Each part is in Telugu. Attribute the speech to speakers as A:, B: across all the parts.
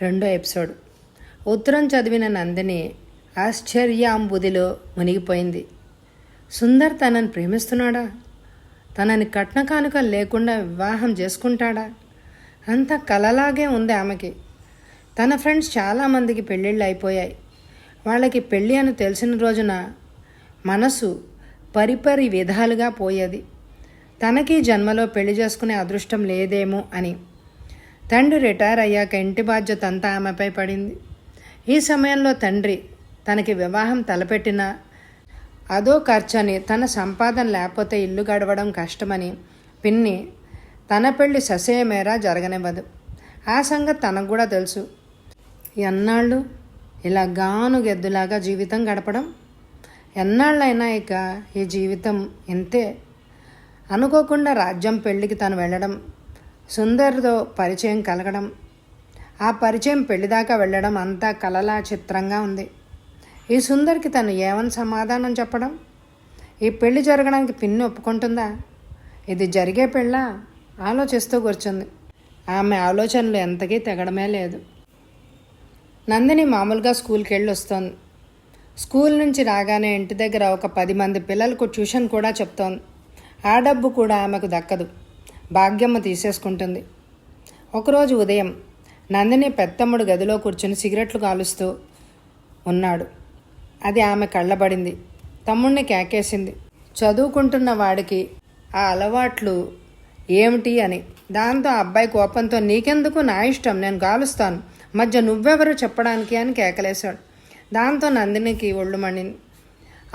A: రెండో ఎపిసోడ్. ఉత్తరం చదివిన నందిని ఆశ్చర్యాంబుదిలో మునిగిపోయింది. సుందర్ తనని ప్రేమిస్తున్నాడా? తనని కట్న కానుకలు లేకుండా వివాహం చేసుకుంటాడా? అంత కలలాగే ఉంది ఆమెకి. తన ఫ్రెండ్స్ చాలామందికి పెళ్ళిళ్ళు అయిపోయాయి. వాళ్ళకి పెళ్ళి అని తెలిసిన రోజున మనసు పరిపరి విధాలుగా పోయేది. తనకి జన్మలో పెళ్లి చేసుకునే అదృష్టం లేదేమో అని. తండ్రి రిటైర్ అయ్యాక ఇంటి బాధ్యత అంతా ఆమెపై పడింది. ఈ సమయంలో తండ్రి తనకి వివాహం తలపెట్టినా అదో ఖర్చని, తన సంపాదన లేకపోతే ఇల్లు గడవడం కష్టమని పిన్ని తన పెళ్లి ససేమేరా జరగనివ్వదు. ఆ సంగతి తనకు కూడా తెలుసు. ఎన్నాళ్ళు ఇలా గాను గెద్దులాగా జీవితం గడపడం? ఎన్నాళ్ళైనా ఇక ఈ జీవితం ఇంతే. అనుకోకుండా రాజ్యం పెళ్లికి తను వెళ్ళడం, సుందర్తో పరిచయం కలగడం, ఆ పరిచయం పెళ్లిదాకా వెళ్ళడం అంతా కలలా చిత్రంగా ఉంది. ఈ సుందర్కి తను ఏమని సమాధానం చెప్పడం? ఈ పెళ్లి జరగడానికి పిన్ని ఒప్పుకుంటుందా? ఇది జరిగే పెళ్ళా? ఆలోచిస్తూ కూర్చుంది. ఆమె ఆలోచనలు ఎంతకీ తెగడమే లేదు. నందిని మామూలుగా స్కూల్కి వెళ్ళి వస్తోంది. స్కూల్ నుంచి రాగానే ఇంటి దగ్గర ఒక 10 మంది పిల్లలకు ట్యూషన్ కూడా చెప్తోంది. ఆ డబ్బు కూడా ఆమెకు దక్కదు. భాగ్యమ్మ తీసేసుకుంటుంది. ఒకరోజు ఉదయం నందిని పెద్దమ్ముడు గదిలో కూర్చుని సిగరెట్లు కాలుస్తూ ఉన్నాడు. అది ఆమె కళ్ళబడింది. తమ్ముడిని కేకేసింది. చదువుకుంటున్న వాడికి ఆ అలవాట్లు ఏమిటి అని. దాంతో ఆ అబ్బాయి కోపంతో, నీకెందుకు, నా ఇష్టం, నేను కాలుస్తాను, మధ్య నువ్వెవరు చెప్పడానికి అని కేకలేశాడు. దాంతో నందినికి ఒళ్ళు మండింది.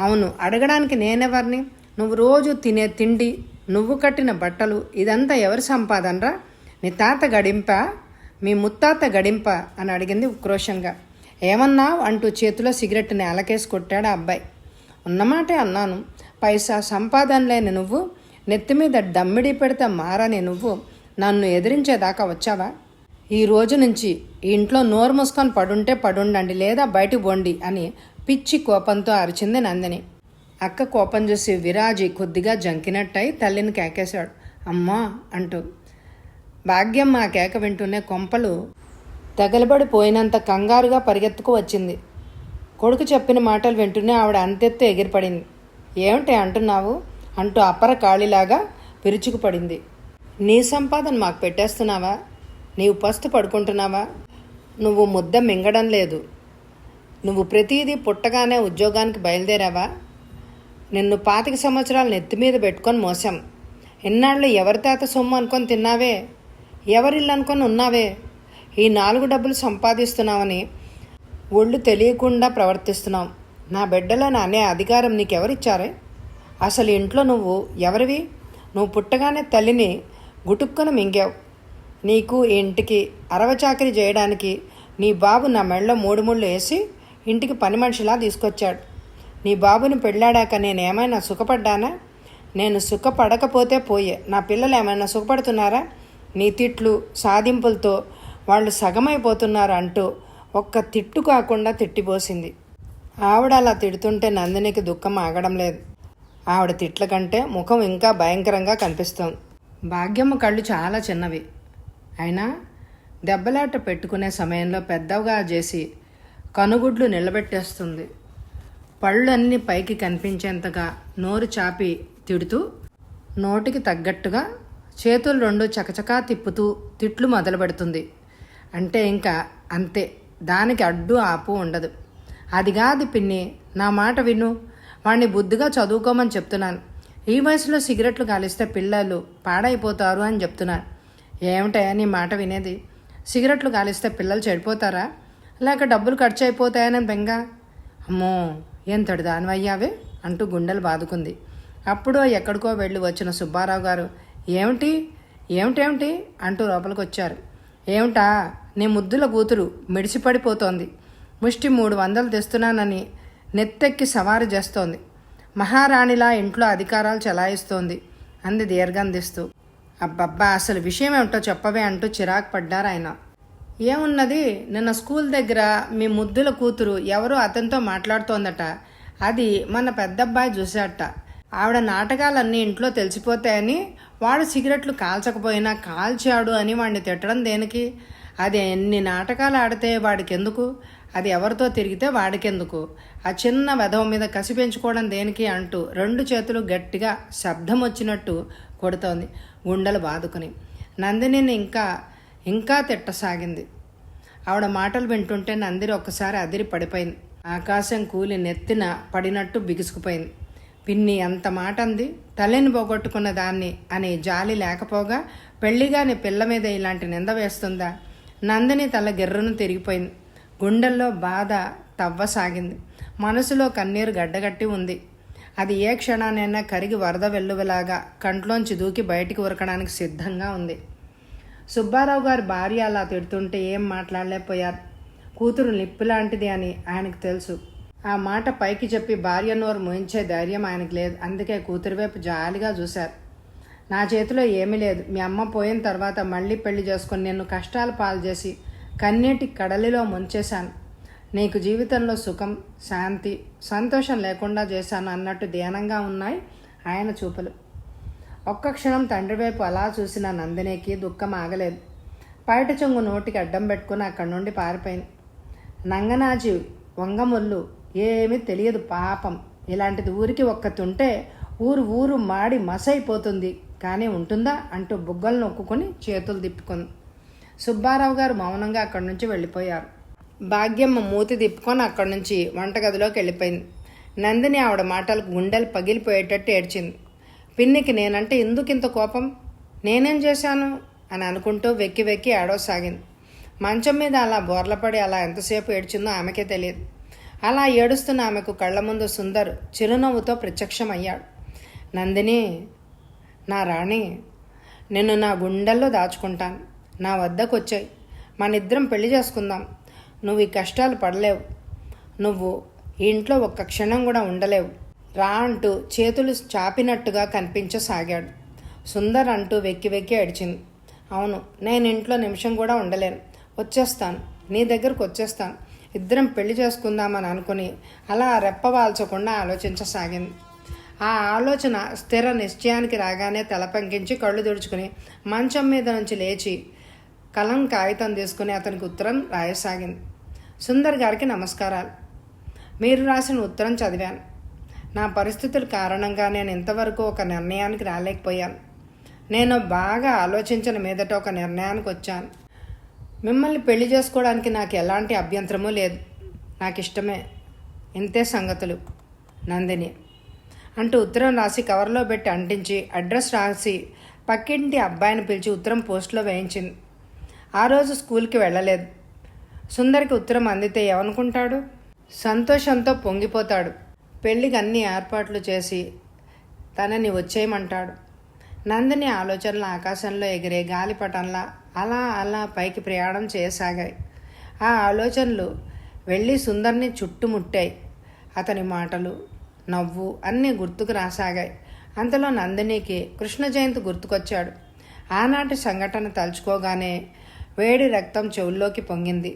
A: అవును, అడగడానికి నేనెవరిని? నువ్వు రోజు తినే తిండి, నువ్వు కట్టిన బట్టలు, ఇదంతా ఎవరి సంపాదనరా? నీ తాత గడింపా, మీ ముత్తాత గడింపా అని అడిగింది ఉక్రోషంగా. ఏమన్నావు అంటూ చేతిలో సిగరెట్ని అలకేసి కొట్టాడు ఆ అబ్బాయి. ఉన్నమాటే అన్నాను. పైసా సంపాదన లేని నువ్వు, నెత్తి మీద డమ్మిడి పెడితే మారని నువ్వు నన్ను ఎదిరించేదాకా వచ్చావా? ఈ రోజు నుంచి ఈ ఇంట్లో నోరు మూసుకొని పడుంటే పడుండండి, లేదా బయటకు పోండి అని పిచ్చి కోపంతో అరిచింది నందిని. అక్క కోపం చూసి విరాజి కొద్దిగా జంకినట్టయి తల్లిని కేకేశాడు, అమ్మా అంటూ. భాగ్యమ్మ ఆ కేక వింటూనే కొంపలు తగలబడిపోయినంత కంగారుగా పరిగెత్తుకు వచ్చింది. కొడుకు చెప్పిన మాటలు వింటూనే ఆవిడ అంతెత్తు ఎగిరిపడింది. ఏమిటి అంటున్నావు అంటూ అప్పర కాళీలాగా విరుచుకుపడింది. నీ సంపాదన మాకు పెట్టేస్తున్నావా? నీవు పస్తు పడుకుంటున్నావా? నువ్వు ముద్ద మింగడం లేదు. నువ్వు ప్రతిదీ పుట్టగానే ఉద్యోగానికి బయలుదేరావా? నిన్ను 25 సంవత్సరాలు నెత్తి మీద పెట్టుకొని మోసాం. ఎన్నాళ్ళు ఎవరి తాత సొమ్ము అనుకొని తిన్నావే, ఎవరిల్లు అనుకొని ఉన్నావే. ఈ 4 డబ్బులు సంపాదిస్తున్నావని ఒళ్ళు తెలియకుండా ప్రవర్తిస్తున్నావు. నా బిడ్డలను అనే అధికారం నీకెవరిచ్చారే? అసలు ఇంట్లో నువ్వు ఎవరివి? నువ్వు పుట్టగానే తల్లిని గుటుక్కున మింగావు. నీకు ఈ ఇంటికి అరవచాకరీ చేయడానికి నీ బాబు నా మెడలో 3 ముళ్ళు వేసి ఇంటికి పని మనిషిలా తీసుకొచ్చాడు. నీ బాబుని పెళ్ళాడాక నేనేమైనా సుఖపడ్డానా? నేను సుఖపడకపోతే పోయే, నా పిల్లలు ఏమైనా సుఖపడుతున్నారా? నీ తిట్లు సాధింపులతో వాళ్ళు సగమైపోతున్నారు అంటూ ఒక్క తిట్టు కాకుండా తిట్టిపోసింది. ఆవిడ అలా తిడుతుంటే నందినికి దుఃఖం ఆగడం లేదు. ఆవిడ తిట్ల కంటే ముఖం ఇంకా భయంకరంగా కనిపిస్తోంది. భాగ్యమ్మ కళ్ళు చాలా చిన్నవి అయినా దెబ్బలాట పెట్టుకునే సమయంలో పెద్దగా చేసి కనుగుడ్లు నిలబెట్టేస్తుంది. పళ్ళు అన్నీ పైకి కనిపించేంతగా నోరు చాపి తిడుతూ, నోటికి తగ్గట్టుగా చేతులు 2 చకచకా తిప్పుతూ తిట్లు మొదలు పెడుతుంది. అంటే ఇంకా అంతే, దానికి అడ్డు ఆపు ఉండదు. అది కాదు పిన్ని, నా మాట విను, వాడిని బుద్ధిగా చదువుకోమని చెప్తున్నాను. ఈ వయసులో సిగరెట్లు కాలిస్తే పిల్లలు పాడైపోతారు అని చెప్తున్నాను. ఏమిటయా నీ మాట వినేది? సిగరెట్లు కాలిస్తే పిల్లలు చెడిపోతారా, లేక డబ్బులు ఖర్చు అయిపోతాయని బెంగ? అమ్మో, ఎంతటి దానివయ్యావే అంటూ గుండెలు బాదుకుంది. అప్పుడు ఎక్కడికో వెళ్ళి వచ్చిన సుబ్బారావు గారు ఏమిటి ఏమిటేమిటి అంటూ లోపలికి వచ్చారు. ఏమిటా, నీ ముద్దుల కూతురు మిడిసిపడిపోతోంది. ముష్టి 300 తెస్తున్నానని నెత్తెక్కి సవారు చేస్తోంది. మహారాణిలా ఇంట్లో అధికారాలు చెలాయిస్తోంది అంది దీర్ఘందిస్తూ. అబ్బబ్బా, అసలు విషయం ఏమిటో చెప్పవే అంటూ చిరాకు పడ్డారు ఆయన. ఏమున్నది, నిన్న స్కూల్ దగ్గర మీ ముద్దుల కూతురు ఎవరో అతనితో మాట్లాడుతోందట. అది మన పెద్దబ్బాయి చూశాట. ఆవిడ నాటకాలన్నీ ఇంట్లో తెలిసిపోతాయని వాడు సిగరెట్లు కాల్చకపోయినా కాల్చాడు అని వాడిని తిట్టడం దేనికి? అది ఎన్ని నాటకాలు ఆడితే వాడికెందుకు, అది ఎవరితో తిరిగితే వాడికెందుకు, ఆ చిన్న వెధవ మీద కసి పెంచుకోవడం దేనికి అంటూ 2 చేతులు గట్టిగా శబ్దం వచ్చినట్టు కొడుతోంది గుండెలు బాదుకుని. నందినిని ఇంకా తిట్టసాగింది. ఆవిడ మాటలు వింటుంటే నందిని ఒక్కసారి అదిరి పడిపోయింది. ఆకాశం కూలి నెత్తిన పడినట్టు బిగుసుకుపోయింది. పిన్ని ఎంత మాట అంది, తల్లిని పోగొట్టుకున్న దాన్ని అని జాలి లేకపోగా పెళ్లిగాని పిల్ల మీద ఇలాంటి నింద వేస్తుందా? నందిని తల గిర్రును తిరిగిపోయింది. గుండెల్లో బాధ తవ్వసాగింది. మనసులో కన్నీరు గడ్డగట్టి ఉంది. అది ఏ క్షణానైనా కరిగి వరద వెల్లువలాగా కంట్లోంచి దూకి బయటికి ఉరకడానికి సిద్ధంగా ఉంది. సుబ్బారావు గారి భార్య అలా తిడుతుంటే ఏం మాట్లాడలేకపోయారు. కూతురు నిప్పులాంటిది అని ఆయనకు తెలుసు. ఆ మాట పైకి చెప్పి భార్య నోరు మోయించే ధైర్యం ఆయనకు లేదు. అందుకే కూతురు వైపు జాలిగా చూశారు. నా చేతిలో ఏమీ లేదు. మీ అమ్మ పోయిన తర్వాత మళ్ళీ పెళ్లి చేసుకొని నిన్ను కష్టాలు పాలు చేసి కన్నీటి కడలిలో ముంచేశాను. నీకు జీవితంలో సుఖం, శాంతి, సంతోషం లేకుండా చేశాను అన్నట్టు దీనంగా ఉన్నాయి ఆయన చూపులు. ఒక్క క్షణం తండ్రి వైపు అలా చూసిన నందినికి దుఃఖం ఆగలేదు. పైట చెంగు నోటికి అడ్డం పెట్టుకుని అక్కడి నుండి పారిపోయింది. నంగనాజీ వంగముళ్ళు ఏమీ తెలియదు పాపం. ఇలాంటిది ఊరికి ఒక్కతుంటే ఊరు మాడి మసైపోతుంది, కానీ ఉంటుందా అంటూ బుగ్గలు నొక్కుని చేతులు తిప్పుకుంది. సుబ్బారావు గారు మౌనంగా అక్కడి నుంచి వెళ్ళిపోయారు. భాగ్యమ్మ మూతి తిప్పుకొని అక్కడి నుంచి వంటగదిలోకి వెళ్ళిపోయింది. నందిని ఆవిడ మాటలకు గుండెలు పగిలిపోయేటట్టు ఏడ్చింది. పిన్నికి నేనంటే ఎందుకింత కోపం, నేనేం చేశాను అని అనుకుంటూ వెక్కి వెక్కి ఏడవసాగింది. మంచం మీద అలా బోర్లపడి అలా ఎంతసేపు ఏడ్చిందో ఆమెకే తెలియదు. అలా ఏడుస్తున్న ఆమెకు కళ్ళ ముందు సుందర్ చిరునవ్వుతో ప్రత్యక్షమయ్యాడు. నందిని, నా రాణి, నిన్ను నా గుండెల్లో దాచుకుంటాను. నా వద్దకు వచ్చాయి, మనిద్దరం పెళ్లి చేసుకుందాం. నువ్వు ఈ కష్టాలు పడలేవు. నువ్వు ఈ ఇంట్లో ఒక్క క్షణం కూడా ఉండలేవు. రా అంటూ చేతులు చాపినట్టుగా కనిపించసాగాడు. సుందర్ అంటూ వెక్కి వెక్కి ఏడ్చింది. అవును, నేను ఇంట్లో నిమిషం కూడా ఉండలేను. వచ్చేస్తాను, నీ దగ్గరకు వచ్చేస్తాను. ఇద్దరం పెళ్లి చేసుకుందామని అనుకుని అలా రెప్పవాల్చకుండా ఆలోచించసాగింది. ఆ ఆలోచన స్థిర నిశ్చయానికి రాగానే తలపంకించి కళ్ళు తుడుచుకుని మంచం మీద నుంచి లేచి కలం కాగితం తీసుకుని అతనికి ఉత్తరం రాయసాగింది. సుందర్ గారికి నమస్కారాలు. మీరు రాసిన ఉత్తరం చదివాను. నా పరిస్థితుల కారణంగా నేను ఇంతవరకు ఒక నిర్ణయానికి రాలేకపోయాను. నేను బాగా ఆలోచించిన మీదట ఒక నిర్ణయానికి వచ్చాను. మిమ్మల్ని పెళ్లి చేసుకోవడానికి నాకు ఎలాంటి అభ్యంతరమూ లేదు. నాకు ఇష్టమే. ఇంతే సంగతులు. నందిని అంటూ ఉత్తరం రాసి కవర్లో పెట్టి అంటించి అడ్రస్ రాసి పక్కింటి అబ్బాయిని పిలిచి ఉత్తరం పోస్టులో వేయించింది. ఆ రోజు స్కూల్కి వెళ్ళలేదు. సుందరికి ఉత్తరం అందితే ఏమనుకుంటాడు? సంతోషంతో పొంగిపోతాడు. పెళ్ళికి అన్ని ఏర్పాట్లు చేసి తనని వచ్చేయమంటాడు. నందిని ఆలోచనలు ఆకాశంలో ఎగిరే గాలిపటంలా అలా అలా పైకి ప్రయాణం చేయసాగాయి. ఆ ఆలోచనలు వెళ్ళి సుందర్ని చుట్టుముట్టాయి. అతని మాటలు, నవ్వు అన్నీ గుర్తుకు రాసాగాయి. అంతలో నందినికి కృష్ణ జయంతి గుర్తుకొచ్చాడు. ఆనాటి సంఘటన తలుచుకోగానే వేడి రక్తం చెవుల్లోకి పొంగింది.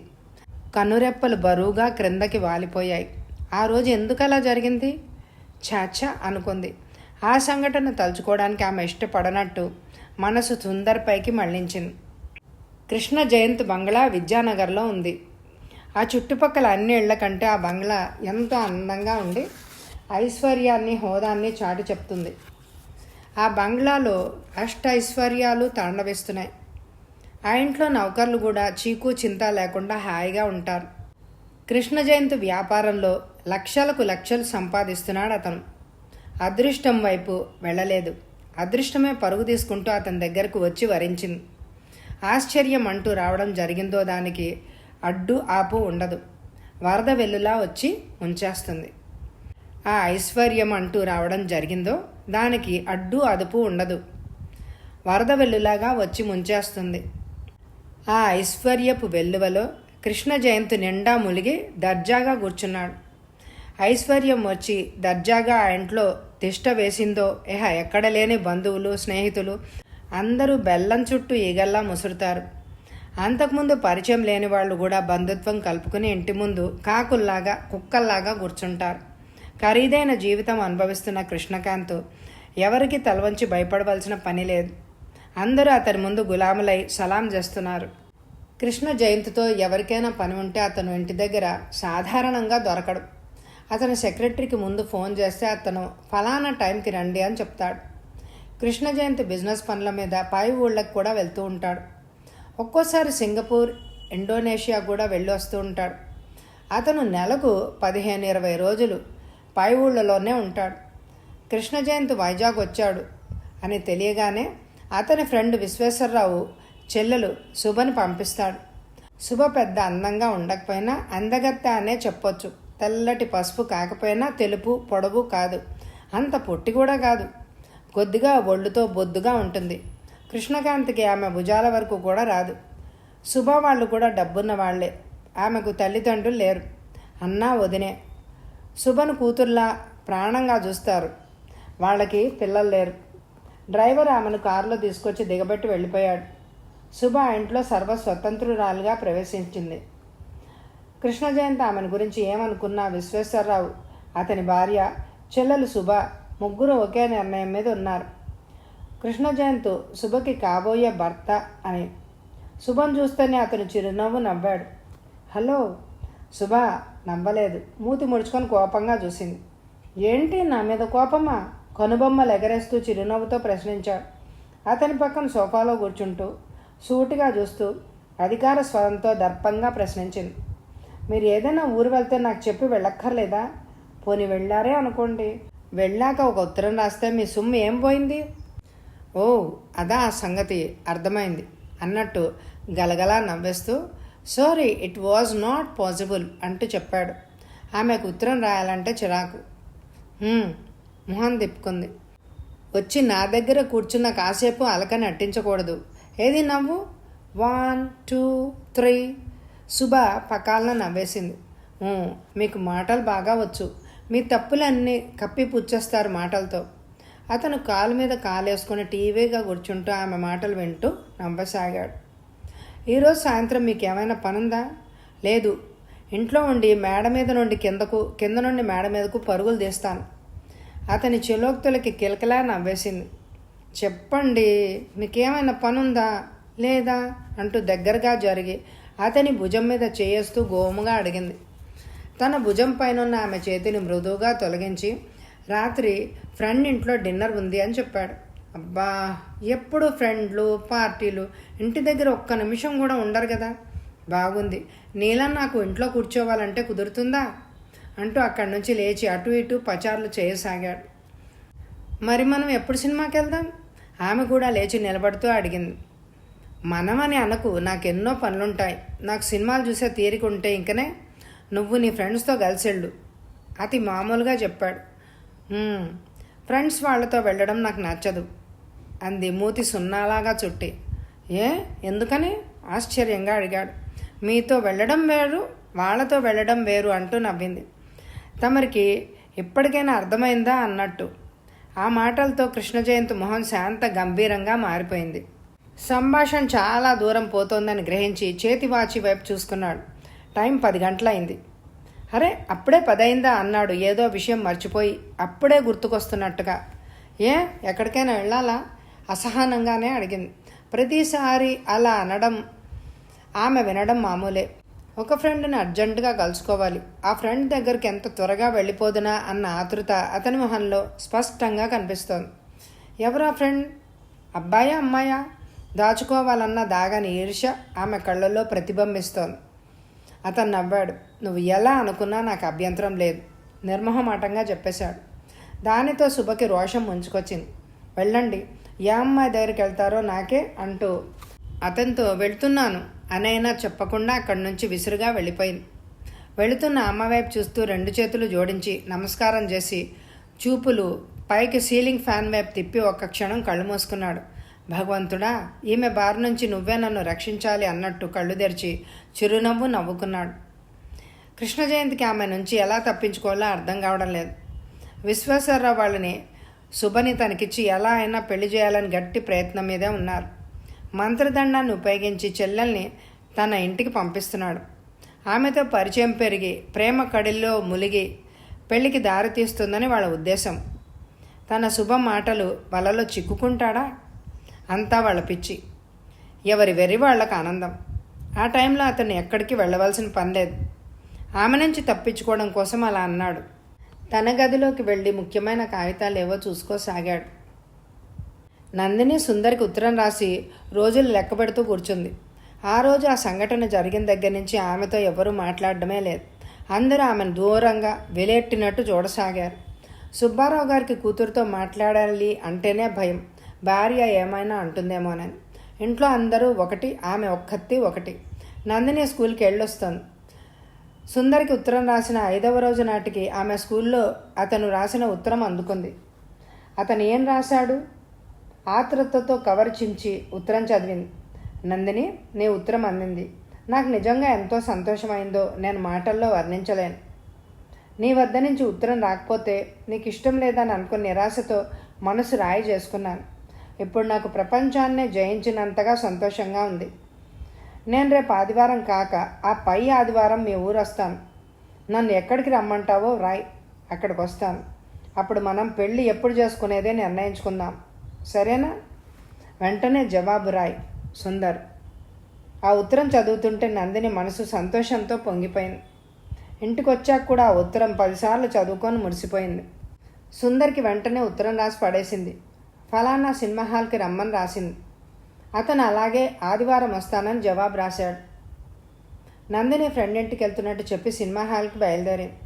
A: కనురెప్పలు బరువుగా క్రిందకి వాలిపోయాయి. ఆ రోజు ఎందుకు అలా జరిగింది? చాచా అనుకుంది. ఆ సంఘటన తలుచుకోవడానికి ఆమె ఇష్టపడనట్టు మనసు సుందర్ పైకి మళ్లించింది. కృష్ణ జయంత్ బంగ్లా విద్యానగర్లో ఉంది. ఆ చుట్టుపక్కల అన్ని ఇళ్ల కంటే ఆ బంగ్లా ఎంతో అందంగా ఉండి ఐశ్వర్యాన్ని, హోదాన్ని చాటి చెప్తుంది. ఆ బంగ్లాలో ఐశ్వర్యాలు తాండవిస్తున్నాయి. ఆ ఇంట్లో నౌకర్లు కూడా చీకు చింత లేకుండా హాయిగా ఉంటారు. కృష్ణ జయంత్ వ్యాపారంలో లక్షలకు లక్షలు సంపాదిస్తున్నాడు అతను. అదృష్టం వైపు వెళ్ళలేదు. అదృష్టమే పరుగు తీసుకుంటూ అతని దగ్గరకు వచ్చి వరించింది. ఆశ్చర్యం అంటూ రావడం జరిగిందో దానికి అడ్డు ఆపు ఉండదు. వరద వెల్లులా వచ్చి ముంచేస్తుంది. ఆ ఐశ్వర్యం అంటూ రావడం జరిగిందో దానికి అడ్డు అదుపు ఉండదు. వరద వెల్లులాగా వచ్చి ముంచేస్తుంది. ఆ ఐశ్వర్యపు వెల్లువలో కృష్ణ జయంత్ నిండా ములిగి దర్జాగా కూర్చున్నాడు. ఐశ్వర్యం వచ్చి దర్జాగా ఆ ఇంట్లో తిష్ట వేసిందో ఎక్కడ లేని బంధువులు, స్నేహితులు అందరూ బెల్లం చుట్టూ ఈగల్లా ముసురుతారు. అంతకుముందు పరిచయం లేని వాళ్ళు కూడా బంధుత్వం కలుపుకుని ఇంటి ముందు కాకుల్లాగా, కుక్కల్లాగా కూర్చుంటారు. ఖరీదైన జీవితం అనుభవిస్తున్న కృష్ణకాంత్ ఎవరికి తలవంచి భయపడవలసిన పని లేదు. అందరూ అతని ముందు గులాములై సలాం చేస్తున్నారు. కృష్ణ జయంతితో ఎవరికైనా పని ఉంటే అతను ఇంటి దగ్గర సాధారణంగా దొరకడు. అతను సెక్రటరీకి ముందు ఫోన్ చేస్తే అతను ఫలానా టైంకి రండి అని చెప్తాడు. కృష్ణ జయంతి బిజినెస్ పనుల మీద పై ఊళ్ళకి కూడా వెళ్తూ ఉంటాడు. ఒక్కోసారి సింగపూర్, ఇండోనేషియా కూడా వెళ్ళి వస్తూ ఉంటాడు. అతను నెలకు 15-20 రోజులు పై ఊళ్ళలోనే ఉంటాడు. కృష్ణ జయంతి వైజాగ్ వచ్చాడు అని తెలియగానే అతని ఫ్రెండ్ విశ్వేశ్వరరావు చెల్లెలు శుభని పంపిస్తాడు. శుభ పెద్ద అందంగా ఉండకపోయినా అందగత్త అనే చెప్పొచ్చు. తెల్లటి పసుపు కాకపోయినా తెలుపు పొడవు కాదు, అంత పొట్టి కూడా కాదు. కొద్దిగా ఒళ్ళుతో బొద్దుగా ఉంటుంది. కృష్ణకాంత్కి ఆమె భుజాల వరకు కూడా రాదు. శుభ వాళ్ళు కూడా డబ్బున్న వాళ్లే. ఆమెకు తల్లిదండ్రులు లేరు, అన్నా వదినే. శుభను కూతుర్లా ప్రాణంగా చూస్తారు. వాళ్ళకి పిల్లలు లేరు. డ్రైవర్ ఆమెను కారులో తీసుకొచ్చి దిగబెట్టి వెళ్ళిపోయాడు. శుభ ఆ ఇంట్లో సర్వస్వతంత్రురాలుగా ప్రవేశించింది. కృష్ణ జయంతి ఆమెను గురించి ఏమనుకున్నా విశ్వేశ్వరరావు, అతని భార్య, చెల్లెలు శుభ ముగ్గురు ఒకే నిర్ణయం మీద ఉన్నారు. కృష్ణ జయంతు శుభకి కాబోయే భర్త అని. శుభను చూస్తేనే అతను చిరునవ్వు నవ్వాడు. హలో. శుభ నవ్వలేదు. మూతి ముడుచుకొని కోపంగా చూసింది. ఏంటి, నా మీద కోపమా? కనుబొమ్మలు ఎగరేస్తూ చిరునవ్వుతో ప్రశ్నించాడు. అతని పక్కన సోఫాలో కూర్చుంటూ సూటిగా చూస్తూ అధికార స్వరంతో దర్పంగా ప్రశ్నించింది. మీరు ఏదైనా ఊరు వెళ్తే నాకు చెప్పి వెళ్ళక్కర్లేదా? పోని వెళ్ళారే అనుకోండి, వెళ్ళాక ఒక ఉత్తరం రాస్తే మీ సొమ్ము ఏం పోయింది? ఓ అదా ఆ సంగతి, అర్థమైంది అన్నట్టు గలగలా నవ్వేస్తూ sorry, it was not possible అంటూ చెప్పాడు. ఆమెకు ఉత్తరం రాయాలంటే చిరాకు. మొహం తిప్పుకుంది. వచ్చి నా దగ్గర కూర్చున్న కాసేపు అలక నటించకూడదు. ఏది నవ్వు? 1 2 3. శుభ పకాలను నవ్వేసింది. మీకు మాటలు బాగా వచ్చు. మీ తప్పులన్నీ కప్పిపుచ్చేస్తారు మాటలతో. అతను కాలు మీద కాలేసుకుని టీవీగా కూర్చుంటూ ఆమె మాటలు వింటూ నవ్వసాగాడు. ఈరోజు సాయంత్రం మీకు ఏమైనా పనుందా? లేదు. ఇంట్లో ఉండి మేడ మీద నుండి కిందకు, కింద నుండి మేడ మీదకు పరుగులు తీస్తాను. అతని చెలోక్తులకి కిలకలా నవ్వేసింది. చెప్పండి, మీకేమైనా పనుందా లేదా అంటూ దగ్గరగా జరిగి అతని భుజం మీద చేయేస్తూ గోముగా అడిగింది. తన భుజం పైనున్న ఆమె చేతిని మృదువుగా తొలగించి రాత్రి ఫ్రెండ్ ఇంట్లో డిన్నర్ ఉంది అని చెప్పాడు. అబ్బా, ఎప్పుడు ఫ్రెండ్లు, పార్టీలు, ఇంటి దగ్గర ఒక్క నిమిషం కూడా ఉండరు కదా. బాగుంది. నీలా నాకు ఇంట్లో కూర్చోవాలంటే కుదురుతుందా అంటూ అక్కడి నుంచి లేచి అటు ఇటు పచారులు చేయసాగాడు. మరి మనం ఎప్పుడు సినిమాకి వెళ్దాం? ఆమె కూడా లేచి నిలబడుతూ అడిగింది. మనమని అనకు, నాకెన్నో పనులుంటాయి. నాకు సినిమాలు చూసే తీరిక ఉంటే ఇంకనే నువ్వు నీ ఫ్రెండ్స్తో కలిసెళ్ళు అతి మామూలుగా చెప్పాడు. ఫ్రెండ్స్ వాళ్ళతో వెళ్ళడం నాకు నచ్చదు అంది మూతి సున్నాలాగా చుట్టి. ఎందుకని ఆశ్చర్యంగా అడిగాడు. మీతో వెళ్ళడం వేరు, వాళ్ళతో వెళ్ళడం వేరు అంటూ నవ్వింది. తమరికి ఇప్పటికైనా అర్థమైందా అన్నట్టు. ఆ మాటలతో కృష్ణ జయంతి మొహం శాంత గంభీరంగా మారిపోయింది. సంభాషణ చాలా దూరం పోతోందని గ్రహించి చేతి వాచి వైపు చూసుకున్నాడు. టైం 10 గంటలైంది. అరే, అప్పుడే 10 అయిందా అన్నాడు ఏదో విషయం మర్చిపోయి, అప్పుడే గుర్తుకొస్తున్నట్టుగా. ఎక్కడికైనా వెళ్ళాలా అసహనంగానే అడిగింది. ప్రతిసారి అలా అనడం ఆమె వినడం మామూలే. ఒక ఫ్రెండ్ని అర్జెంటుగా కలుసుకోవాలి. ఆ ఫ్రెండ్ దగ్గరికి ఎంత త్వరగా వెళ్ళిపోదునా అన్న ఆతృత అతని మొహంలో స్పష్టంగా కనిపిస్తోంది. ఎవరా ఫ్రెండ్? అబ్బాయా అమ్మాయా? దాచుకోవాలన్న దాగని ఈర్ష్య ఆమె కళ్ళల్లో ప్రతిబింబిస్తోంది. అతను నవ్వాడు. నువ్వు ఎలా అనుకున్నా నాకు అభ్యంతరం లేదు నిర్మోహమాటంగా చెప్పేశాడు. దానితో శుభకి రోషం ముంచుకొచ్చింది. వెళ్ళండి, ఏ అమ్మాయి దగ్గరికి వెళ్తారో నాకే అంటూ అతనితో వెళ్తున్నాను అనైనా చెప్పకుండా అక్కడి నుంచి విసురుగా వెళ్ళిపోయింది. వెళుతున్న అమ్మ వైపు చూస్తూ 2 చేతులు జోడించి నమస్కారం చేసి చూపులు పైకి సీలింగ్ ఫ్యాన్ వైపు తిప్పి ఒక్క క్షణం కళ్ళు మూసుకున్నాడు. భగవంతుడా, ఈమె బారి నుంచి నువ్వే నన్ను రక్షించాలి అన్నట్టు కళ్ళు తెరిచి చిరునవ్వు నవ్వుకున్నాడు. కృష్ణ జయంతికి ఆమె నుంచి ఎలా తప్పించుకోవాలో అర్థం కావడం లేదు. విశ్వేశ్వరరావు వాళ్ళని శుభని తనకిచ్చి ఎలా అయినా పెళ్లి చేయాలని గట్టి ప్రయత్నం మీదే ఉన్నారు. మంత్రదండాన్ని ఉపయోగించి చెల్లెల్ని తన ఇంటికి పంపిస్తున్నాడు. ఆమెతో పరిచయం పెరిగి ప్రేమ కడిల్లో ములిగి పెళ్లికి దారితీస్తుందని వాళ్ళ ఉద్దేశం. తన శుభ మాటలు వలలో చిక్కుకుంటాడా? అంతా వాళ్ళ పిచ్చి. ఎవరి వెర్రి వాళ్ళకు ఆనందం. ఆ టైంలో అతను ఎక్కడికి వెళ్ళవలసిన పని లేదు. ఆమె నుంచి తప్పించుకోవడం కోసం అలా అన్నాడు. తన గదిలోకి వెళ్ళి ముఖ్యమైన కాగితాలు ఏవో చూసుకోసాగాడు. నందిని సుందరికి ఉత్తరం రాసి రోజులు లెక్క పెడుతూ కూర్చుంది. ఆ రోజు ఆ సంఘటన జరిగిన దగ్గర నుంచి ఆమెతో ఎవరూ మాట్లాడడమే లేదు. అందరూ ఆమెను దూరంగా వెలెట్టినట్టు చూడసాగారు. సుబ్బారావు గారికి కూతురుతో మాట్లాడాలి అంటేనే భయం, భార్య ఏమైనా అంటుందేమోనని. ఇంట్లో అందరూ ఒకటి, ఆమె ఒక్కత్తి ఒకటి. నందిని స్కూల్కి వెళ్ళొస్తుంది. సుందరికి ఉత్తరం రాసిన 5వ రోజు నాటికి ఆమె స్కూల్లో అతను రాసిన ఉత్తరం అందుకుంది. అతను ఏం రాశాడు? ఆత్రుతతో కవర్ చించి ఉత్తరం చదివింది. నందిని, నీ ఉత్తరం అందింది. నాకు నిజంగా ఎంతో సంతోషమైందో నేను మాటల్లో వర్ణించలేను. నీ వద్ద నుంచి ఉత్తరం రాకపోతే నీకు ఇష్టం లేదని అనుకున్న నిరాశతో మనసు రాయి చేసుకున్నాను. ఇప్పుడు నాకు ప్రపంచాన్నే జయించినంతగా సంతోషంగా ఉంది. నేను రేపు ఆదివారం కాక ఆ పై ఆదివారం మీ ఊరు వస్తాను. నన్ను ఎక్కడికి రమ్మంటావో రాయ్, అక్కడికి వస్తాను. అప్పుడు మనం పెళ్ళి ఎప్పుడు చేసుకునేదే నిర్ణయించుకుందాం, సరేనా? వెంటనే జవాబు రాయ్, సుందర్. ఆ ఉత్తరం చదువుతుంటే నందిని మనసు సంతోషంతో పొంగిపోయింది. ఇంటికి వచ్చాక కూడా ఆ ఉత్తరం 10 సార్లు చదువుకొని మురిసిపోయింది. సుందర్కి వెంటనే ఉత్తరం రాసి పడేసింది. ఫలానా సినిమా హాల్కి రమ్మని రాసింది. అతను అలాగే ఆదివారం వస్తానని జవాబు రాశాడు. నందిని ఫ్రెండ్ ఇంటికి వెళ్తున్నట్టు చెప్పి సినిమా హాల్కి బయలుదేరింది.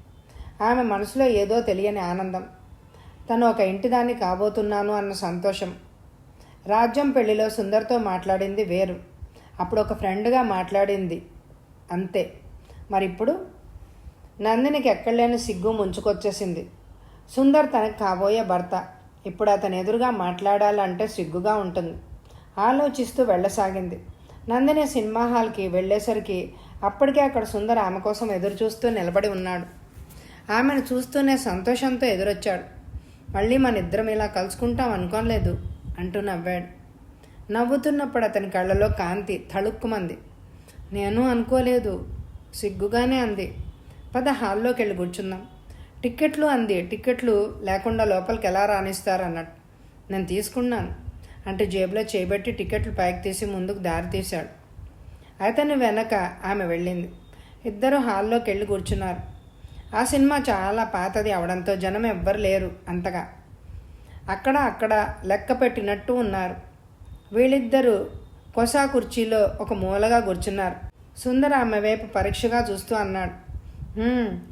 A: ఆమె మనసులో ఏదో తెలియని ఆనందం. తను ఒక ఇంటిదాన్ని కాబోతున్నాను అన్న సంతోషం. రాజ్యం పెళ్లిలో సుందర్తో మాట్లాడింది వేరు, అప్పుడు ఒక ఫ్రెండ్గా మాట్లాడింది అంతే. మరిప్పుడు నందినికి ఎక్కడలేని సిగ్గు ముంచుకొచ్చేసింది. సుందర్ తనకు కాబోయే భర్త. ఇప్పుడు అతను ఎదురుగా మాట్లాడాలంటే సిగ్గుగా ఉంటుంది. ఆలోచిస్తూ వెళ్ళసాగింది. నందిని సినిమా హాల్కి వెళ్ళేసరికి అప్పటికే అక్కడ సుందర్ ఆమె కోసం ఎదురు చూస్తూ నిలబడి ఉన్నాడు. ఆమెను చూస్తూనే సంతోషంతో ఎదురొచ్చాడు. మళ్ళీ మన ఇద్దరం ఇలా కలుసుకుంటాం అనుకోలేదు అంటూ నవ్వాడు. నవ్వుతున్నప్పుడు అతని కళ్ళలో కాంతి తళుక్కుమంది. నేను అనుకోలేదు, సిగ్గుగానే అంది. పద హాల్లోకి వెళ్ళి కూర్చుందాం. టిక్కెట్లు అంది. టిక్కెట్లు లేకుండా లోపలికి ఎలా రాణిస్తారన్నట్టు. నేను తీసుకున్నాను అంటే జేబులో చేయబెట్టి టికెట్లు పైకి తీసి ముందుకు దారి తీశాడు. అతని వెనక ఆమె వెళ్ళింది. ఇద్దరు హాల్లోకి వెళ్ళి కూర్చున్నారు. ఆ సినిమా చాలా పాతది అవడంతో జనం ఎవ్వరు లేరు అంతగా. అక్కడ లెక్క పెట్టినట్టు ఉన్నారు. వీళ్ళిద్దరూ కొసా కుర్చీలో ఒక మూలగా కూర్చున్నారు. సుందర్ ఆమె వైపు పరీక్షగా చూస్తూ అన్నాడు,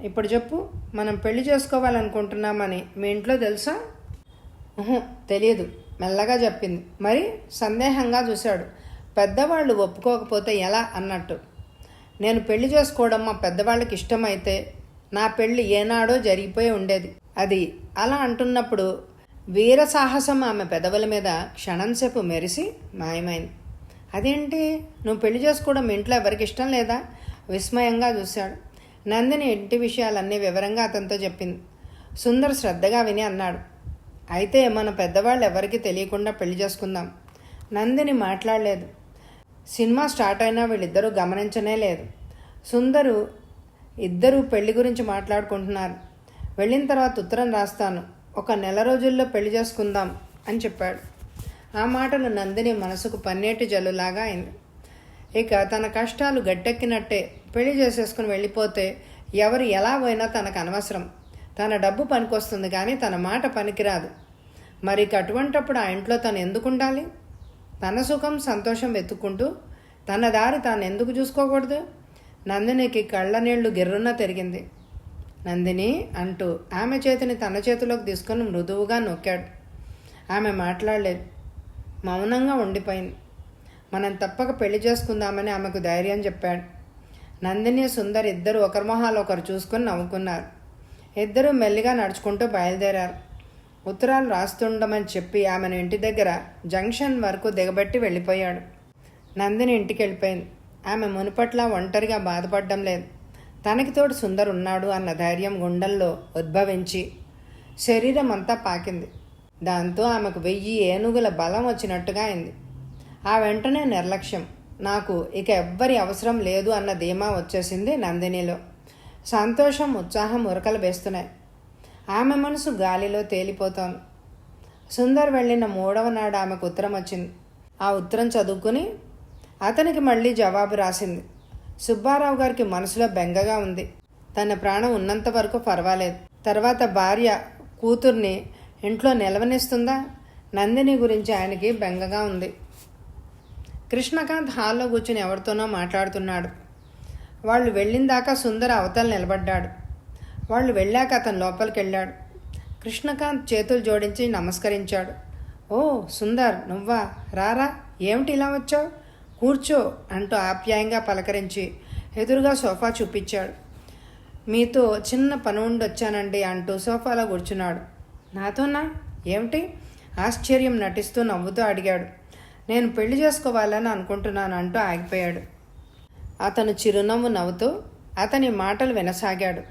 A: ఇప్పుడు చెప్పు, మనం పెళ్లి చేసుకోవాలనుకుంటున్నామని మీ ఇంట్లో తెలుసా? తెలియదు, మెల్లగా చెప్పింది. మరి? సందేహంగా చూశాడు. పెద్దవాళ్ళు ఒప్పుకోకపోతే ఎలా అన్నట్టు. నేను పెళ్లి చేసుకోవడం మా పెద్దవాళ్ళకి ఇష్టమైతే నా పెళ్లి ఏనాడో జరిగిపోయి ఉండేది. అది అలా అంటున్నప్పుడు వీర సాహసం ఆమె పెదవుల మీద క్షణంసేపు మెరిసి మాయమైంది. అదేంటి, నువ్వు పెళ్లి చేసుకోవడం ఇంట్లో ఎవరికి ఇష్టం లేదా? విస్మయంగా చూశాడు. నందిని ఇంటి విషయాలన్నీ వివరంగా అతనితో చెప్పింది. సుందర్ శ్రద్ధగా విని అన్నాడు, అయితే మన పెద్దవాళ్ళు ఎవరికి తెలియకుండా పెళ్లి చేసుకుందాం. నందిని మాట్లాడలేదు. సినిమా స్టార్ట్ అయినా వీళ్ళిద్దరూ గమనించనే లేదు. సుందరు ఇద్దరూ పెళ్లి గురించి మాట్లాడుకుంటున్నారు. వెళ్ళిన తర్వాత ఉత్తరం రాస్తాను, 1 నెల రోజుల్లో పెళ్లి చేసుకుందాం అని చెప్పాడు. ఆ మాటలు నందిని మనసుకు పన్నేటి జల్లులాగా అయింది. ఇక తన కష్టాలు గట్టెక్కినట్టే. పెళ్లి చేసేసుకుని వెళ్ళిపోతే ఎవరు ఎలా పోయినా తనకు అనవసరం. తన డబ్బు పనికొస్తుంది కానీ తన మాట పనికిరాదు. మరి అటువంటప్పుడు ఆ ఇంట్లో తను ఎందుకు ఉండాలి? తన సుఖం సంతోషం వెతుక్కుంటూ తన దారి తాను ఎందుకు చూసుకోకూడదు? నందినికి కళ్ళ నీళ్లు గిర్రున తిరిగింది. నందిని అంటూ ఆమె చేతిని తన చేతిలోకి తీసుకొని మృదువుగా నొక్కాడు. ఆమె మాట్లాడలేదు, మౌనంగా ఉండిపోయింది. మనం తప్పక పెళ్లి చేసుకుందామని ఆమెకు ధైర్యం చెప్పాడు. నందిని సుందర్ ఇద్దరు ఒకరి మొహాలు ఒకరు చూసుకొని నవ్వుకున్నారు. ఇద్దరూ మెల్లిగా నడుచుకుంటూ బయలుదేరారు. ఉత్తరాలు రాస్తుండమని చెప్పి ఆమెను ఇంటి దగ్గర జంక్షన్ వరకు దిగబెట్టి వెళ్ళిపోయాడు. నందిని ఇంటికి వెళ్ళిపోయింది. ఆమె మునుపట్లా ఒంటరిగా బాధపడడం లేదు. తనకి తోడు సుందర్ ఉన్నాడు అన్న ధైర్యం గుండెల్లో ఉద్భవించి శరీరం అంతా పాకింది. దాంతో ఆమెకు 1000 ఏనుగుల బలం వచ్చినట్టుగా అయింది. ఆ వెంటనే నిర్లక్ష్యం, నాకు ఇక ఎవ్వరి అవసరం లేదు అన్న ధీమా వచ్చేసింది నందినిలో. సంతోషం, ఉత్సాహం ఉరకలు వేస్తున్నాయి. ఆమె మనసు గాలిలో తేలిపోతోంది. సుందర్ వెళ్ళిన 3వ నాడు ఆమెకు ఉత్తరం వచ్చింది. ఆ ఉత్తరం చదువుకుని అతనికి మళ్ళీ జవాబు రాసింది. సుబ్బారావు గారికి మనసులో బెంగగా ఉంది. తన ప్రాణం ఉన్నంత వరకు పర్వాలేదు. తర్వాత భార్య కూతుర్ని ఇంట్లో నిలవనిస్తుందా? నందిని గురించి ఆయనకి బెంగగా ఉంది. కృష్ణకాంత్ హాల్లో కూర్చుని ఎవరితోనో మాట్లాడుతున్నాడు. వాళ్ళు వెళ్ళిందాకా సుందర్ అవతల నిలబడ్డాడు. వాళ్ళు వెళ్ళాక అతను లోపలికి వెళ్ళాడు. కృష్ణకాంత్ చేతులు జోడించి నమస్కరించాడు. ఓ సుందర్, నువ్వా? రారా, ఏమిటి ఇలా వచ్చావు? కూర్చో అంటూ ఆప్యాయంగా పలకరించి ఎదురుగా సోఫా చూపించాడు. మీతో చిన్న పని ఉండి వచ్చానండి అంటూ సోఫాలో కూర్చున్నాడు. నాతోనా? ఏమిటి? ఆశ్చర్యం నటిస్తూ నవ్వుతూ అడిగాడు. నేను పెళ్లి చేసుకోవాలని అనుకుంటున్నాను అంటూ ఆగిపోయాడు. అతను చిరునవ్వు నవ్వుతూ అతని మాటలు వినసాగాడు.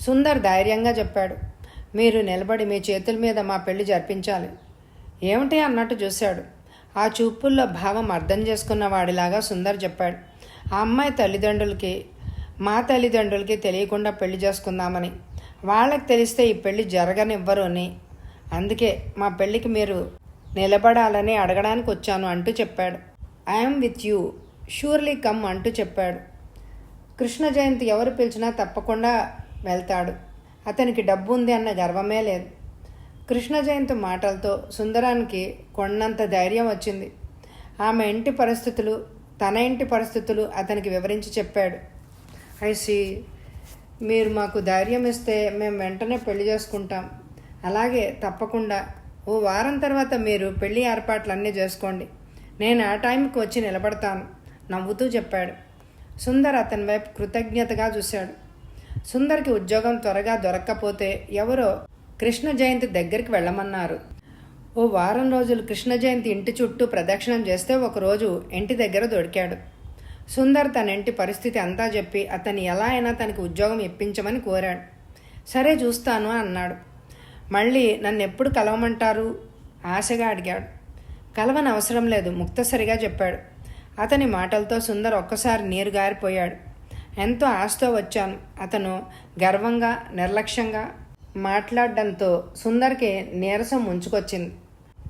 A: సుందర్ ధైర్యంగా చెప్పాడు. మీరు నిలబడి మీ చేతుల మీద మా పెళ్లి జరిపించాలి. ఏమిటి అన్నట్టు చూశాడు. ఆ చూపుల్లో భావం అర్థం చేసుకున్న వాడిలాగా సుందర్ చెప్పాడు. ఆ అమ్మాయి తల్లిదండ్రులకి, మా తల్లిదండ్రులకి తెలియకుండా పెళ్లి చేసుకుందామని. వాళ్ళకి తెలిస్తే ఈ పెళ్లి జరగనివ్వరు అని. అందుకే మా పెళ్లికి మీరు నిలబడాలని అడగడానికి వచ్చాను అంటూ చెప్పాడు. I'm with you, surely come అంటూ చెప్పాడు. కృష్ణ జయంతి ఎవరు పిలిచినా తప్పకుండా వెళ్తాడు. అతనికి డబ్బు ఉంది అన్న గర్వమే లేదు. కృష్ణ జయంతి మాటలతో సుందరానికి కొండంత ధైర్యం వచ్చింది. ఆమె ఇంటి పరిస్థితులు, తన ఇంటి పరిస్థితులు అతనికి వివరించి చెప్పాడు. ఐసి, మీరు మాకు ధైర్యం ఇస్తే మేము వెంటనే పెళ్లి చేసుకుంటాం. అలాగే, తప్పకుండా. ఓ వారం తర్వాత మీరు పెళ్లి ఏర్పాట్లన్నీ చేసుకోండి. నేను ఆ టైంకి వచ్చి నిలబడతాను నవ్వుతూ చెప్పాడు. సుందర్ అతని వైపు కృతజ్ఞతగా చూశాడు. సుందర్కి ఉద్యోగం త్వరగా దొరక్కపోతే ఎవరో కృష్ణ జయంతి దగ్గరికి వెళ్ళమన్నారు. ఓ వారం రోజులు కృష్ణ జయంతి ఇంటి చుట్టూ ప్రదక్షిణం చేస్తే ఒకరోజు ఇంటి దగ్గర దొరికాడు. సుందర్ తన ఇంటి పరిస్థితి అంతా చెప్పి అతన్ని ఎలా అయినా తనకి ఉద్యోగం ఇప్పించమని కోరాడు. సరే, చూస్తాను అన్నాడు. మళ్ళీ నన్ను ఎప్పుడు కలవమంటారు? ఆశగా అడిగాడు. కలవని అవసరం లేదు, ముక్తసరిగా చెప్పాడు. అతని మాటలతో సుందర్ ఒక్కసారి నీరు గారిపోయాడు. ఎంతో ఆశతో వచ్చాను. అతను గర్వంగా, నిర్లక్ష్యంగా మాట్లాడడంతో సుందర్కి నీరసం ముంచుకొచ్చింది.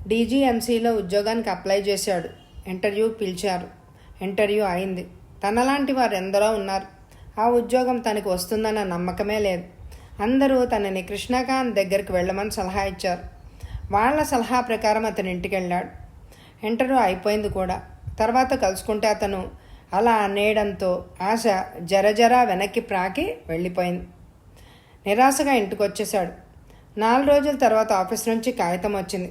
A: డీజీఎంసీలో ఉద్యోగానికి అప్లై చేశాడు. ఇంటర్వ్యూ పిలిచారు. ఇంటర్వ్యూ అయింది. తనలాంటి వారు ఎందరో ఉన్నారు. ఆ ఉద్యోగం తనకి వస్తుందన్న నమ్మకమే లేదు. అందరూ తనని కృష్ణకాంత్ దగ్గరికి వెళ్ళమని సలహా ఇచ్చారు. వాళ్ళ సలహా ప్రకారం అతను ఇంటికి వెళ్ళాడు. ఇంటర్వ్యూ అయిపోయింది కూడా. తర్వాత కలుసుకుంటే అతను అలా అనేయడంతో ఆశ జరజరా వెనక్కి ప్రాకి వెళ్ళిపోయింది. నిరాశగా ఇంటికి వచ్చేశాడు. 4 రోజుల తర్వాత ఆఫీస్ నుంచి కాగితం వచ్చింది.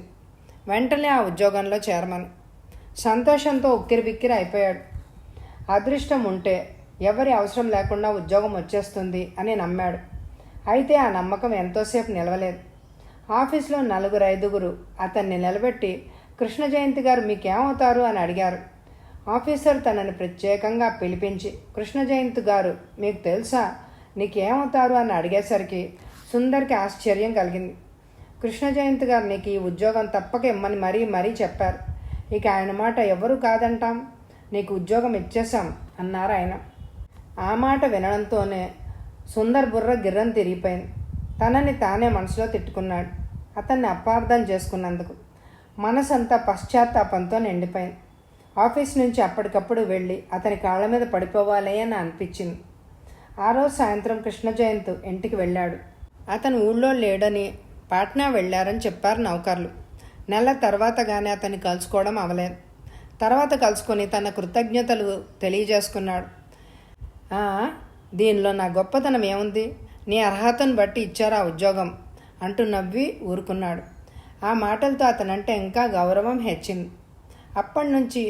A: వెంటనే ఆ ఉద్యోగంలో చేరమని. సంతోషంతో ఉక్కిరిబిక్కిరి అయిపోయాడు. అదృష్టం ఉంటే ఎవరి అవసరం లేకుండా ఉద్యోగం వచ్చేస్తుంది అని నమ్మాడు. అయితే ఆ నమ్మకం ఎంతోసేపు నిలవలేదు. ఆఫీస్లో 4-5 అతన్ని నిలబెట్టి కృష్ణ జయంతి గారు మీకేమవుతారు అని అడిగారు. ఆఫీసర్ తనని ప్రత్యేకంగా పిలిపించి కృష్ణ జయంతి గారు మీకు తెలుసా, నీకేమవుతారు అని అడిగేసరికి సుందర్కి ఆశ్చర్యం కలిగింది. కృష్ణ జయంతి గారు నీకు ఈ ఉద్యోగం తప్పక ఇమ్మని మరీ చెప్పారు. ఇక ఆయన మాట ఎవరు కాదంటాం, నీకు ఉద్యోగం ఇచ్చేశాం అన్నారు ఆయన. ఆ మాట వినడంతోనే సుందర్ బుర్ర గిర్రం తిరిగిపోయింది. తనని తానే మనసులో తిట్టుకున్నాడు. అతన్ని అపార్థం చేసుకున్నందుకు మనసంతా పశ్చాత్తాపంతో నిండిపోయింది. ఆఫీస్ నుంచి అప్పటికప్పుడు వెళ్ళి అతని కాళ్ళ మీద పడిపోవాలి అని అనిపించింది. ఆ రోజు సాయంత్రం కృష్ణ జయంత్ ఇంటికి వెళ్ళాడు. అతను ఊళ్ళో లేడని పాట్నా వెళ్ళారని చెప్పారు నౌకర్లు. నెల తర్వాత కానీ అతన్ని కలుసుకోవడం అవలేదు. తర్వాత కలుసుకొని తన కృతజ్ఞతలు తెలియజేసుకున్నాడు. దీనిలో నా గొప్పతనం ఏముంది, నీ అర్హతను బట్టి ఇచ్చారు ఆ ఉద్యోగం అంటూ నవ్వి ఊరుకున్నాడు. ఆ మాటలతో అతనంటే ఇంకా గౌరవం హెచ్చింది. అప్పటి నుంచి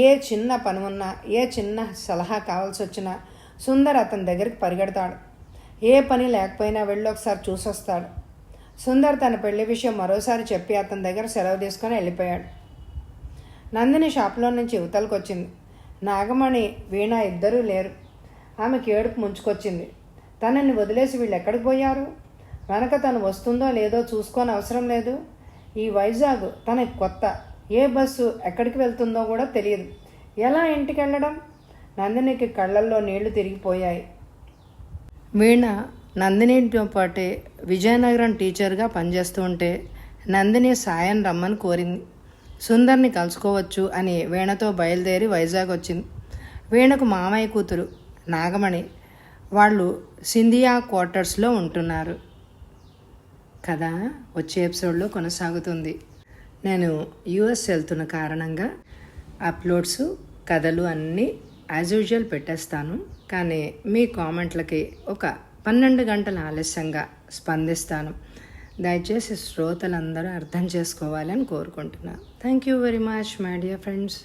A: ఏ చిన్న పని ఉన్నా, ఏ చిన్న సలహా కావాల్సి వచ్చినా సుందర్ అతని దగ్గరికి పరిగెడతాడు. ఏ పని లేకపోయినా వెళ్ళి ఒకసారి చూసొస్తాడు. సుందర్ తన పెళ్లి విషయం మరోసారి చెప్పి అతని దగ్గర సెలవు తీసుకొని వెళ్ళిపోయాడు. నందిని షాప్లో నుంచి యువతలకు వచ్చింది. నాగమణి, వీణ ఇద్దరూ లేరు. ఆమెకి ఏడుపు ముంచుకొచ్చింది. తనని వదిలేసి వీళ్ళు ఎక్కడికి పోయారు? వెనక తను వస్తుందో లేదో చూసుకోని అవసరం లేదు. ఈ వైజాగ్ తనకి కొత్త. ఏ బస్సు ఎక్కడికి వెళ్తుందో కూడా తెలియదు. ఎలా ఇంటికి వెళ్ళడం? నందినికి కళ్ళల్లో నీళ్లు తిరిగిపోయాయి. వీణ నందినితో పాటే విజయనగరం టీచర్గా పనిచేస్తూ ఉంటే నందిని సాయం రమ్మని కోరింది. సుందర్ని కలుసుకోవచ్చు అని వీణతో బయలుదేరి వైజాగ్ వచ్చింది. వీణకు మామయ్య కూతురు నాగమణి, వాళ్ళు సింధియా క్వార్టర్స్లో ఉంటున్నారు. కథ వచ్చే ఎపిసోడ్లో కొనసాగుతుంది. నేను యూఎస్ వెళ్తున్న కారణంగా అప్లోడ్స్, కథలు అన్నీ యాజ్ యూజువల్ పెట్టేస్తాను. కానీ మీ కామెంట్లకి ఒక 12 గంటల ఆలస్యంగా స్పందిస్తాను. దయచేసి శ్రోతలందరూ అర్థం చేసుకోవాలని కోరుకుంటున్నాను. Thank you very much my dear friends.